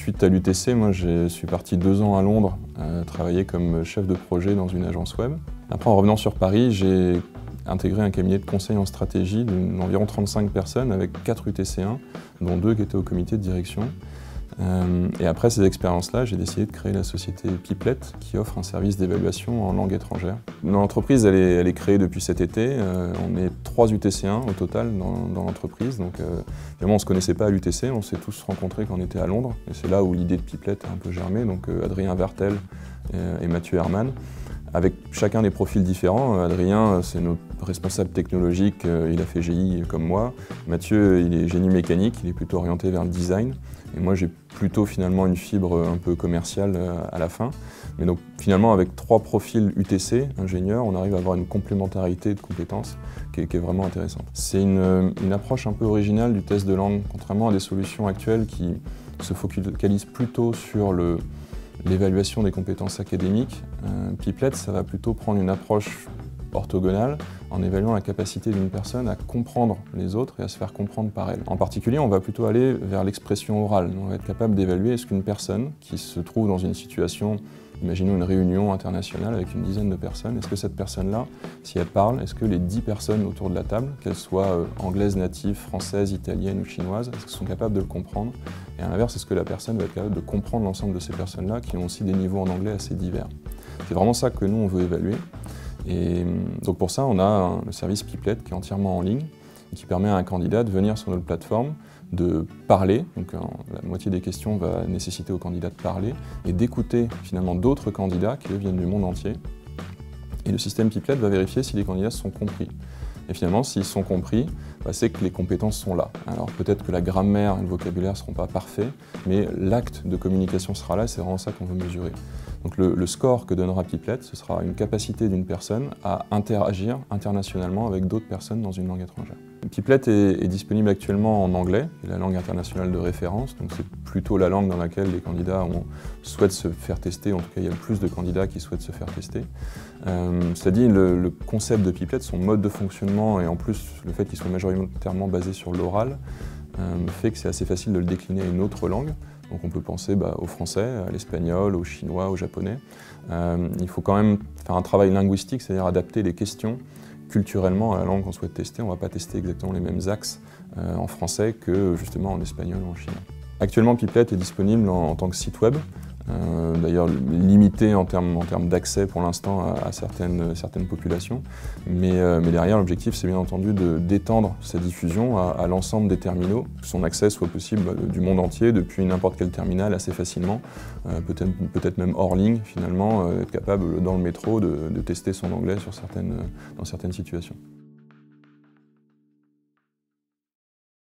Suite à l'UTC, moi je suis parti 2 ans à Londres travailler comme chef de projet dans une agence web. Après, en revenant sur Paris, j'ai intégré un cabinet de conseil en stratégie d'environ 35 personnes avec 4 UTC1, dont 2 qui étaient au comité de direction. Et après ces expériences-là, j'ai décidé de créer la société Piplet qui offre un service d'évaluation en langue étrangère. L'entreprise, elle est créée depuis cet été. On est 3 UTC1 au total dans l'entreprise. Donc, évidemment, on ne se connaissait pas à l'UTC, on s'est tous rencontrés quand on était à Londres. Et c'est là où l'idée de Piplet a un peu germé. Donc, Adrien Vertel et Mathieu Herman, avec chacun des profils différents. Adrien, c'est notre responsable technologique, il a fait GI comme moi. Mathieu, il est génie mécanique, il est plutôt orienté vers le design. Et moi, j'ai plutôt finalement une fibre un peu commerciale à la fin. Mais donc finalement, avec 3 profils UTC, ingénieurs, on arrive à avoir une complémentarité de compétences qui est vraiment intéressante. C'est une approche un peu originale du test de langue, contrairement à des solutions actuelles qui se focalisent plutôt sur l'évaluation des compétences académiques. Piplet, ça va plutôt prendre une approche orthogonale en évaluant la capacité d'une personne à comprendre les autres et à se faire comprendre par elle. En particulier, on va plutôt aller vers l'expression orale. On va être capable d'évaluer est-ce qu'une personne qui se trouve dans une situation, imaginons une réunion internationale avec une dizaine de personnes, est-ce que cette personne-là, si elle parle, est-ce que les 10 personnes autour de la table, qu'elles soient anglaises natives, françaises, italiennes ou chinoises, est-ce qu'elles sont capables de le comprendre? Et à l'inverse, est-ce que la personne va être capable de comprendre l'ensemble de ces personnes-là qui ont aussi des niveaux en anglais assez divers? C'est vraiment ça que nous, on veut évaluer. Et donc pour ça, on a le service Piplet qui est entièrement en ligne et qui permet à un candidat de venir sur notre plateforme, de parler, donc la moitié des questions va nécessiter au candidat de parler, et d'écouter finalement d'autres candidats qui viennent du monde entier. Et le système Piplet va vérifier si les candidats sont compris. Et finalement, s'ils sont compris, c'est que les compétences sont là. Alors peut-être que la grammaire et le vocabulaire ne seront pas parfaits, mais l'acte de communication sera là et c'est vraiment ça qu'on veut mesurer. Donc le score que donnera Piplet, ce sera une capacité d'une personne à interagir internationalement avec d'autres personnes dans une langue étrangère. Piplet est disponible actuellement en anglais, qui est la langue internationale de référence, donc c'est plutôt la langue dans laquelle les candidats souhaitent se faire tester, en tout cas il y a le plus de candidats qui souhaitent se faire tester. Cela dit, le concept de Piplet, son mode de fonctionnement et en plus le fait qu'il soit majoritairement basé sur l'oral, fait que c'est assez facile de le décliner à une autre langue. Donc on peut penser au français, à l'espagnol, au chinois, au japonais. Il faut quand même faire un travail linguistique, c'est-à-dire adapter les questions culturellement à la langue qu'on souhaite tester. On ne va pas tester exactement les mêmes axes en français que justement en espagnol ou en chinois. Actuellement, Piplet est disponible en tant que site web. D'ailleurs limité en termes d'accès pour l'instant à certaines populations. Mais derrière, l'objectif, c'est bien entendu d'étendre sa diffusion à l'ensemble des terminaux, que son accès soit possible du monde entier, depuis n'importe quel terminal assez facilement, peut-être même hors ligne finalement, être capable dans le métro de tester son anglais dans certaines situations.